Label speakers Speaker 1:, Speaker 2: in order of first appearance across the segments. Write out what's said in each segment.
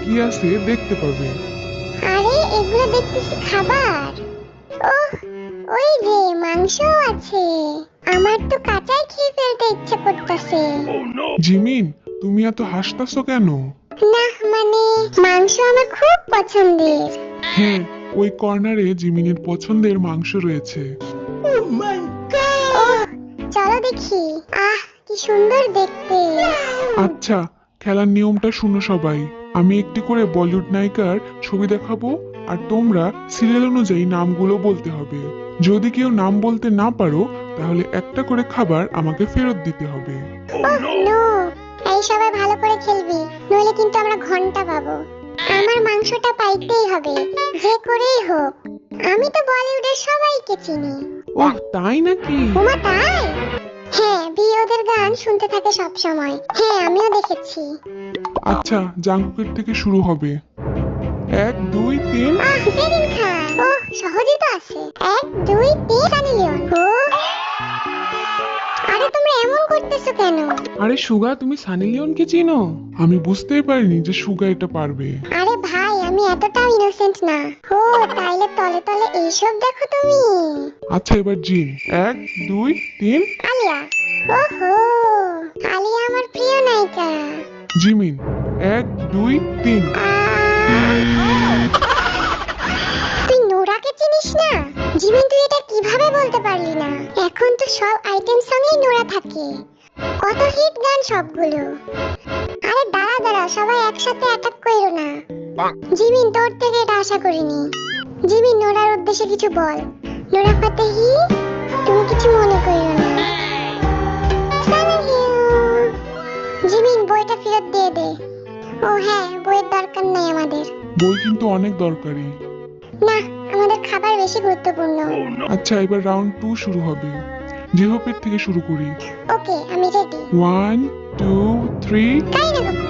Speaker 1: কি আছে দেখতে পাবে।
Speaker 2: আরে এগুলো দেখতেছি খাবার। ওহ, ওই যে মাংস আছে। আমার তো কাঁচাই খেয়ে ফেলতে ইচ্ছে করতেছে।
Speaker 1: জিমিন, তুমি এত হাসতাছো কেন?
Speaker 2: না মানে মাংস আমার খুব পছন্দের।
Speaker 1: হ্যাঁ, ওই কর্নারে জিমিনের পছন্দের মাংস রয়েছে।
Speaker 2: ওহ, চলো দেখি। আহ, কি সুন্দর দেখতে।
Speaker 1: আচ্ছা, খেলার নিয়মটা শুনো সবাই। আমি একটি করে বলিউড নায়িকার ছবি দেখাবো, আর তোমরা সিরিয়াল অনুযায়ী নামগুলো বলতে হবে। যদি কেউ নাম বলতে না পারো, তাহলে একটা করে খাবার আমাকে ফেরত দিতে হবে।
Speaker 2: ওহ নো, এই সবাই ভালো করে খেলবি, নইলে কিন্তু আমরা ঘন্টা পাবো। আমার মাংসটা পাইতেই হবে, যে করেই হোক। আমি তো বলিউডের সবাইকে চিনি।
Speaker 1: ওহ, তাই নাকি?
Speaker 2: ওমা তাই? হ্যাঁ, ভি ওদের গান শুনতে থাকে সব সময়। হ্যাঁ, আমিও দেখেছি।
Speaker 1: আচ্ছা, জাঙ্কুকের থেকে শুরু হবে। 1 2 3।
Speaker 2: আহ, সেলিম খান। ওহ, সহজই তো আছে। 1 2 3 সানি লিওন। আরে তোমরা এমন করতেছো কেন?
Speaker 1: আরে সুগা, তুমি সানি লিওনকে চিনো? আমি বুঝতেই পারিনি যে সুগা এটা পারবে।
Speaker 2: আরে ভাই, আমি এতটাও ইনোসেন্ট না। ও, তাইলে তলে তলে এইসব দেখো তুমি।
Speaker 1: আচ্ছা, এবার জিন। 1 2 3।
Speaker 2: আলিয়া। ওহো, আলিয়া আমার প্রিয় নায়িকা।
Speaker 1: জিমিন। 1 2 3।
Speaker 2: তুই নোরাকে চিনিস না? জিমিন, তুই এটা কিভাবে বলতে পারলি না? এখন তো সব আইটেম সঙ্গেই নোরা থাকে। কত হিট গান সবগুলো। আরে দাঁড়া দাঁড়া, সবাই একসাথে অ্যাটাক করো না। জিমিন, তোর থেকে এটা আশা করিনি। জিমিন, নোরার উদ্দেশ্যে কিছু বল। নোরা ফাতেহি, তুমি কিছু মনে করিও না। সালাম। জিমিন, বইটা ফেরত দিয়ে দে। ও হ্যাঁ, বইয়ের দরকার নাই আমাদের।
Speaker 1: বই কিন্তু অনেক দরকারি।
Speaker 2: না, আমাদের খাবার বেশি গুরুত্বপূর্ণ।
Speaker 1: আচ্ছা, এবার রাউন্ড 2 শুরু হবে। জিহোপের থেকে শুরু করি।
Speaker 2: ওকে, আমি রেডি।
Speaker 1: 1 2 3।
Speaker 2: কাই না কাকু,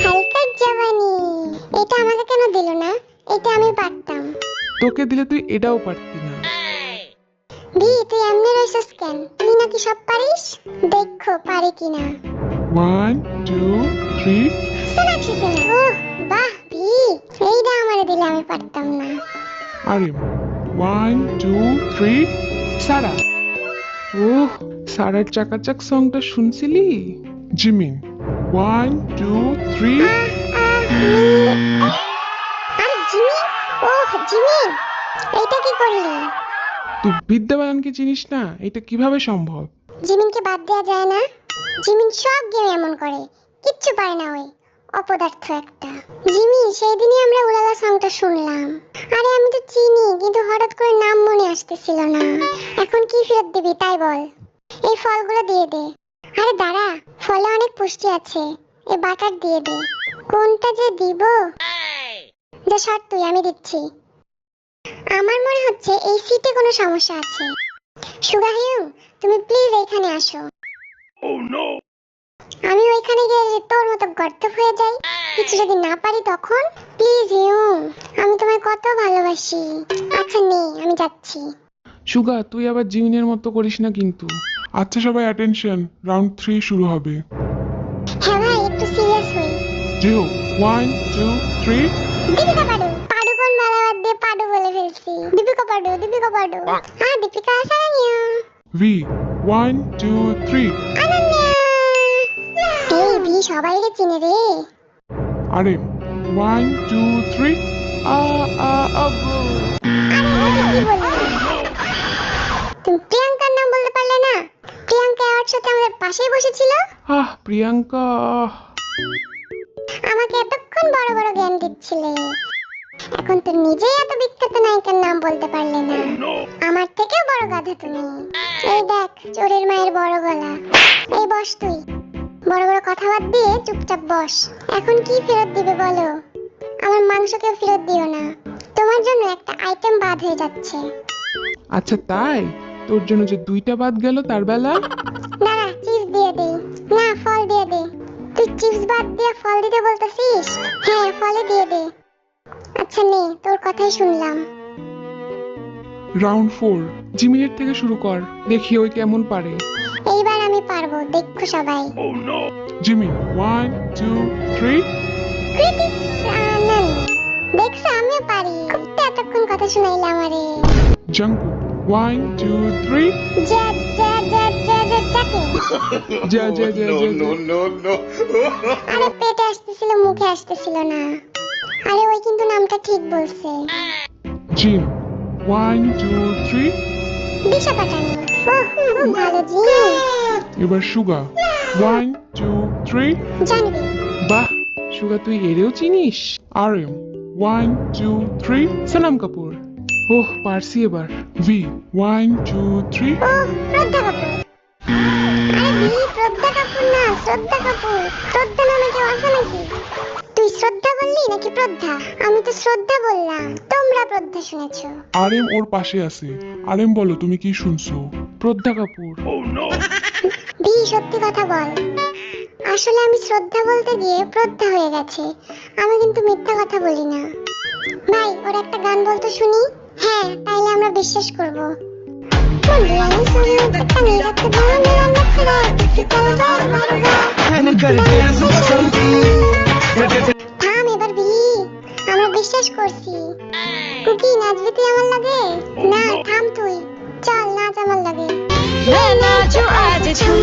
Speaker 2: হালকা জওয়ানি। এটা আমাকে কেন দিল না? এটা আমি পারতাম।
Speaker 1: তোকে দিলে তুই এটাও পারতি না।
Speaker 2: ভি, তুই এমনি রইছস কেন? তুই নাকি সব পারিস? দেখো পারি কিনা।
Speaker 1: 1 2 3।
Speaker 2: সোনাক্ষী সিনহা। ওহ বাহ ভি, এইটা আমারে দিলে আমি পারতাম না।
Speaker 1: আরিম। 1 2 3। সারা। ওহ, সারার চাকাচাক সংটা শুনছিলি? জিমিন। 1 2 3।
Speaker 2: আরে জিমি, ওহ জিমি, এইটা কি করলি?
Speaker 1: তুই বিদ্যা বালানকে চিনিস না? এটা কিভাবে সম্ভব?
Speaker 2: জিমিনকে বাদ দেওয়া যায় না। জিমিন সব গেম এমন করে, কিচ্ছু পারে না ওই অপদার্থ একটা। জিমি, সেই দিনই আমরা উলালা সংটা শুনলাম। আরে আমি তো চিনি, কিন্তু হঠাৎ করে নাম মনে আসতেছিল না। এখন কি ফেরত দিবি তাই বল। এই ফলগুলো দিয়ে দে। আরে দাঁড়া, ফলে অনেক পুষ্টি আছে। এই বাটার দিয়ে দে। কোনটা যে দিব? যা সর তুই, আমি দিচ্ছি। আমার মনে হচ্ছে এই সিটে কোনো সমস্যা আছে। সুগাহিউ, তুমি প্লিজ এখানে আসো। আমি ওইখানে গিয়ে যদি তোর মতো গর্ত হয়ে যাই, কিছু যদি না পারি তখন? প্লিজ হিউম, আমি তোমায় কত ভালোবাসি। আচ্ছা নে, আমি যাচ্ছি।
Speaker 1: সুগা, তুই আবার জিমিনের মতো করিস না কিন্তু। আচ্ছা সবাই অ্যাটেনশন, রাউন্ড 3 শুরু হবে।
Speaker 2: হ্যাঁ ভাই, একটু সিরিয়াস হই।
Speaker 1: জিও। 1 2 3।
Speaker 2: দীপিকা পাডু। পাডু কোন বালাবাদ দিয়ে পাডু বলে ফেলছি। দীপিকা পাডু, দীপিকা পাডু। হ্যাঁ, দীপিকা সারানিয়া।
Speaker 1: ভি। 1 2 3।
Speaker 2: আনন্যা। এই ভি সবাইকে চিনে রে।
Speaker 1: আরিম। 1 2 3। আ আ আবু।
Speaker 2: আরে এটা কি বললি? তুমি প্রিয়াঙ্কার নাম বলতে পারলে না? প্রিয়াঙ্কা আমার সাথে আমাদের পাশেই বসেছিল।
Speaker 1: প্রিয়াঙ্কা।
Speaker 2: আমাকে এতক্ষণ বড় বড় জ্ঞান দিচ্ছিলে, এখন তো নিজেই এত বিখ্যাত নায়িকার নাম বলতে পারলে না। আমার থেকেও বড় গাধা তুমি। এই দেখ, চোরের মায়ের বড় গলা। এই বস তুই। বড় বড় কথা বাদ দিয়ে চুপচাপ বস। এখন কি ফেরত দিবে বলো? আমার মাংসকে ফেরত দিও না। তোমার জন্য একটা আইটেম বাদ হয়ে যাচ্ছে।
Speaker 1: আচ্ছা তাই? তোর জন্য যে 2টা বাদ গেল তার বেলা?
Speaker 2: দাঁড়া, চিপস দিয়ে দে। না, ফল দিয়ে দে। তুই চিপস বাদ দিয়ে ফল দিতে বলতেছিস? হ্যাঁ, ফলে দিয়ে দে। আচ্ছা নে, তোর কথাই শুনলাম।
Speaker 1: রাউন্ড 4, জিমিনের থেকে শুরু কর, দেখি ওই কেমন পারে।
Speaker 2: এইবার আমি পারবো, দেখো সবাই।
Speaker 1: জিমিন। 1 2 3।
Speaker 2: কৃতিক, না দেখছো আমিও পারি, খুব তো এতক্ষণ কথা শুনাইলে আমারে।
Speaker 1: Jungkook 1 2 3
Speaker 2: Jack Jack Jack Jack Jack জ্যাকে।
Speaker 1: যা যা যা যা যা।
Speaker 2: আরে পেটে আসতেছিল, মুখে আসতেছিল না। আরে ওই কিন্তু নামটা ঠিক বলছে।
Speaker 1: জিন 1 2 3
Speaker 2: দিশা পাটানি। ওহ খুব ভালো জিন।
Speaker 1: এবার সুগা 1 2 3
Speaker 2: জানবি।
Speaker 3: বাহ সুগা, তুই এরেও চিনিস?
Speaker 1: আরএম 1 2 3
Speaker 3: সোনাম কাপুর। ওহ, পারছি এবার।
Speaker 1: ভি 1 2 3
Speaker 2: ওহ শ্রদ্ধা কাপুর। আরে বি শ্রদ্ধা কাপুর না, শ্রদ্ধা কাপুর। শ্রদ্ধা নামে কেউ আছে নাকি? তুই শ্রদ্ধা বললি নাকি প্রদ্ধা? আমি তো শ্রদ্ধা বললাম, তোমরা প্রদ্ধা শুনেছো।
Speaker 1: আরএম ওর পাশে আছে। আরএম বলো তুমি কি শুনছো?
Speaker 3: প্রজ্ঞা কাপুর।
Speaker 2: ভি সত্যি কথা বল। আসলে আমি শ্রদ্ধা বলতে গিয়ে প্রদ্ধা হয়ে গেছে। আমি কিন্তু মিথ্যা কথা বলি না। ভাই ওর একটা গান বলতো শুনি। হ্যাঁ তাইলে আমরা বিশ্বাস করব। থাম এবার ভি, আমরা বিশ্বাস করছি। কুকি নাচবি তুই আমার লাগে? না থাম তুই, চল নাচ আমার লাগে।
Speaker 4: मैं नाचू आज झूम